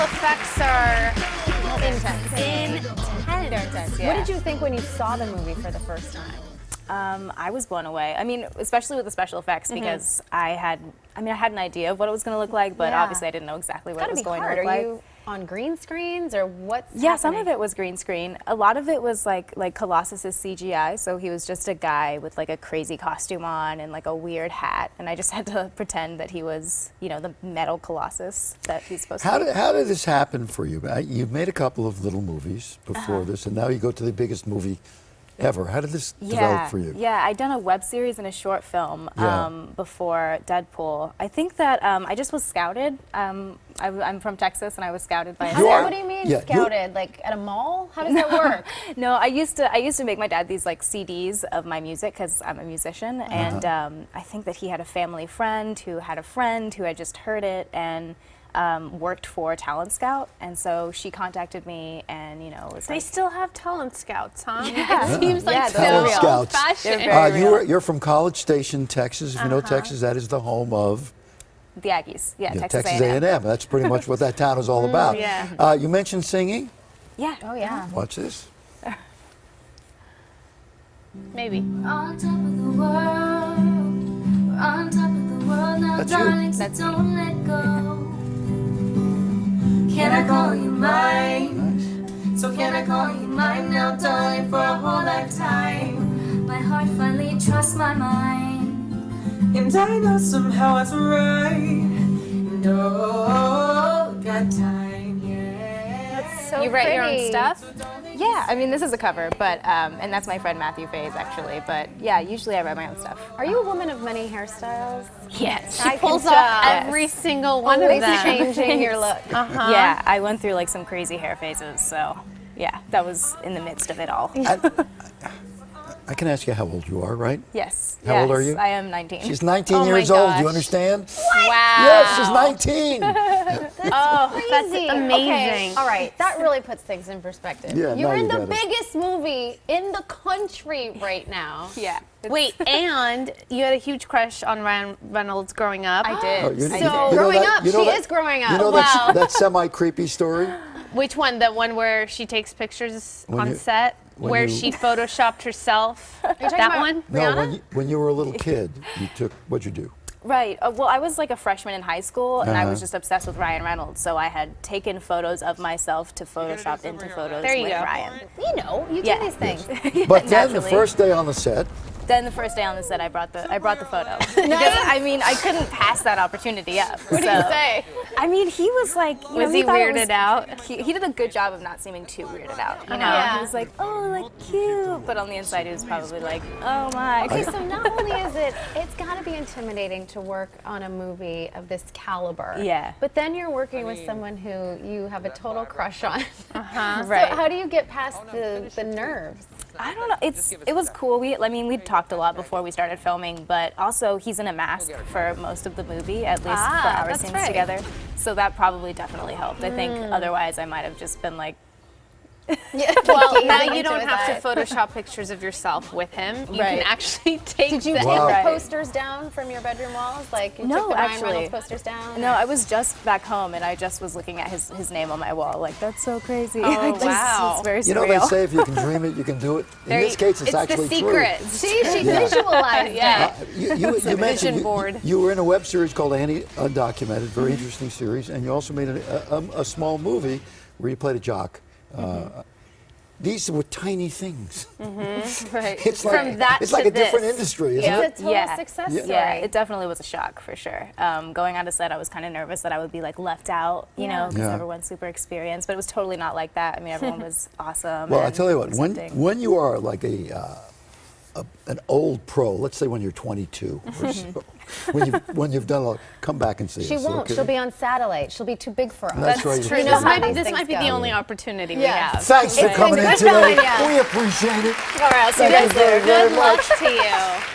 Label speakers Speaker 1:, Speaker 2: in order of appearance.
Speaker 1: effects are intense.
Speaker 2: They're intense, yeah.
Speaker 3: What did you think when you saw the movie for the first time?
Speaker 2: I was blown away. I mean, especially with the special effects because I had an idea of what it was going to look like, but obviously I didn't know exactly what it was going to look like.
Speaker 3: Are you on green screens or what's
Speaker 2: Yeah,
Speaker 3: happening?
Speaker 2: some of it was green screen. A lot of it was like Colossus's CGI, so he was just a guy with like a crazy costume on and like a weird hat, and I just had to pretend that he was, you know, the metal Colossus that he's supposed to be.
Speaker 4: How did this happen for you? You've made a couple of little movies before this, and now you go to the biggest movie ever. How did this develop for you?
Speaker 2: Yeah, I'd done a web series and a short film before Deadpool. I think that I just was scouted. I'm from Texas, and I was scouted by a
Speaker 3: What do you mean scouted? Like at a mall? How does that work?
Speaker 2: No, I used to make my dad these like CDs of my music because I'm a musician, and I think that he had a family friend who had a friend who had just heard it and worked for Talent Scout, and so she contacted me, and you know, was
Speaker 1: They
Speaker 2: like,
Speaker 1: still have talent scouts, huh?
Speaker 2: Yeah.
Speaker 1: It seems like
Speaker 4: Talent
Speaker 1: so
Speaker 4: Scouts.
Speaker 1: old-fashioned.
Speaker 4: You're from College Station, Texas. If you know Texas, that is the home of
Speaker 2: the Aggies. Yeah, Texas
Speaker 4: A&M. That's pretty much what that town is all about.
Speaker 1: Yeah.
Speaker 4: You mentioned singing.
Speaker 2: Yeah.
Speaker 3: Oh yeah.
Speaker 4: Watch this.
Speaker 1: Maybe.
Speaker 5: On top of the world, we're on top of the world now,
Speaker 4: That's you.
Speaker 5: darling, so
Speaker 2: That's
Speaker 5: don't let go. Can I call you mine? So can I call you mine now, darling, for a whole lifetime? My heart finally trusts my mind, and I know somehow it's right. And oh, got time, yeah.
Speaker 3: That's so
Speaker 1: You write your own
Speaker 3: pretty.
Speaker 1: stuff?
Speaker 2: Yeah, I mean, this is a cover, but and that's my friend Matthew Faze actually. But yeah, usually I write my own stuff.
Speaker 3: Are you a woman of many hairstyles?
Speaker 2: Yes.
Speaker 1: She pulls off every single one of
Speaker 3: Always
Speaker 1: them.
Speaker 3: changing your look.
Speaker 2: Yeah, I went through like some crazy hair phases, so yeah, that was in the midst of it all.
Speaker 4: I can ask you how old you are, right?
Speaker 2: Yes.
Speaker 4: How old are you?
Speaker 2: I am 19.
Speaker 4: She's 19
Speaker 1: Oh my
Speaker 4: years old. Do you
Speaker 1: gosh.
Speaker 4: understand?
Speaker 1: Wow.
Speaker 4: Yes, she's 19.
Speaker 1: Oh, that's
Speaker 3: Crazy.
Speaker 1: amazing.
Speaker 3: Okay, all right, that really puts things in perspective.
Speaker 4: Yeah,
Speaker 3: You're
Speaker 4: now
Speaker 3: in
Speaker 4: you
Speaker 3: the
Speaker 4: got it.
Speaker 3: biggest movie in the country right now.
Speaker 2: Yeah.
Speaker 1: Wait, and you had a huge crush on Ryan Reynolds growing up.
Speaker 2: I did.
Speaker 4: Oh, you
Speaker 2: I
Speaker 4: know
Speaker 2: did.
Speaker 3: Growing
Speaker 4: that-
Speaker 3: up,
Speaker 4: you know
Speaker 3: she
Speaker 4: that-
Speaker 3: is growing up.
Speaker 4: You know
Speaker 1: Wow.
Speaker 4: that semi-creepy story?
Speaker 1: Which one? The one where she takes pictures
Speaker 4: When
Speaker 1: on
Speaker 4: you-
Speaker 1: set?
Speaker 4: when
Speaker 1: Where
Speaker 4: you-
Speaker 1: she photoshopped herself?
Speaker 3: talking
Speaker 1: That
Speaker 3: about-
Speaker 1: one?
Speaker 4: No,
Speaker 3: Brianna?
Speaker 4: when you were a little kid, what'd you do?
Speaker 2: Right. Well, I was like a freshman in high school, and I was just obsessed with Ryan Reynolds. So I had taken photos of myself to Photoshop into photos
Speaker 1: There you
Speaker 2: with
Speaker 1: go.
Speaker 2: Ryan.
Speaker 3: You know, you
Speaker 2: Yeah.
Speaker 3: do these things.
Speaker 4: But then the
Speaker 2: Naturally.
Speaker 4: first day on the set,
Speaker 2: Then the first day on the set, I brought the photo. Because, I mean, I couldn't pass that opportunity up.
Speaker 3: What do you say?
Speaker 2: I mean, he was like, you know,
Speaker 1: Was he
Speaker 2: thought it
Speaker 1: weirded out?
Speaker 2: He did a good job of not seeming too weirded out. You know,
Speaker 3: Yeah.
Speaker 2: he was like, oh, like cute, but on the inside, he was probably like, oh my.
Speaker 3: Okay, so not only is it's got to be intimidating to work on a movie of this caliber.
Speaker 2: Yeah.
Speaker 3: But then you're working with someone who you have a total crush on.
Speaker 2: Right.
Speaker 3: So how do you get past the nerves?
Speaker 2: I don't know. It was cool. We'd talked a lot before we started filming, but also he's in a mask for most of the movie, at least for our
Speaker 3: that's
Speaker 2: scenes
Speaker 3: right.
Speaker 2: together. So that probably definitely helped. I think otherwise I might have just been like,
Speaker 1: Well, now
Speaker 3: Easing
Speaker 1: you don't
Speaker 3: into
Speaker 1: have
Speaker 3: his
Speaker 1: to Photoshop pictures of yourself with him. You
Speaker 2: Right.
Speaker 1: can actually take
Speaker 3: Did you
Speaker 1: them.
Speaker 3: take
Speaker 4: Wow.
Speaker 3: posters down from your bedroom walls? Like you
Speaker 2: No,
Speaker 3: took the Ryan
Speaker 2: actually.
Speaker 3: Reynolds posters down?
Speaker 2: no, I was just back home and I just was looking at his name on my wall. Like, that's so crazy.
Speaker 1: Oh,
Speaker 2: Like, just-
Speaker 1: wow.
Speaker 2: It's very
Speaker 4: you know they
Speaker 2: surreal.
Speaker 4: say if you can dream it, you can do it. In this case, it's actually
Speaker 1: the secret.
Speaker 3: See, she visualized
Speaker 1: Yeah.
Speaker 3: it.
Speaker 4: You
Speaker 1: vision
Speaker 4: mentioned
Speaker 1: board.
Speaker 4: you were in a web series called Annie Undocumented, very interesting series, and you also made a small movie where you played a jock. These were tiny things.
Speaker 2: Right.
Speaker 4: It's like
Speaker 1: From that
Speaker 4: it's like
Speaker 1: to
Speaker 4: a different
Speaker 1: this.
Speaker 4: industry, isn't
Speaker 3: It's a
Speaker 4: it?
Speaker 3: total
Speaker 2: Yeah.
Speaker 3: success
Speaker 4: Yeah.
Speaker 3: story.
Speaker 2: Yeah, it definitely was a shock for sure. Going on to set, I was kind of nervous that I would be like left out, you know, because
Speaker 4: Yeah.
Speaker 2: everyone's super experienced. But it was totally not like that. I mean, everyone was awesome.
Speaker 4: Well, I
Speaker 2: and
Speaker 4: tell you what,
Speaker 2: accepting.
Speaker 4: when you are like an old pro, let's say when you're 22, or so, when you've done a lot, come back and see
Speaker 3: She
Speaker 4: us.
Speaker 3: won't.
Speaker 4: okay?
Speaker 3: She'll be on satellite. She'll be too big for us.
Speaker 4: That's right.
Speaker 1: True.
Speaker 3: You know
Speaker 1: This
Speaker 3: how
Speaker 1: might,
Speaker 3: these
Speaker 1: this
Speaker 3: things
Speaker 1: might be
Speaker 3: go.
Speaker 1: the only opportunity we
Speaker 3: Yeah.
Speaker 1: have.
Speaker 4: Thanks for
Speaker 3: It's
Speaker 4: coming
Speaker 3: been
Speaker 4: in
Speaker 3: good
Speaker 4: today.
Speaker 3: knowing ya.
Speaker 4: We appreciate it.
Speaker 2: All right, I'll see you
Speaker 4: Thank
Speaker 2: guys
Speaker 4: you very,
Speaker 2: later.
Speaker 4: very
Speaker 1: Good
Speaker 4: much.
Speaker 1: luck to you.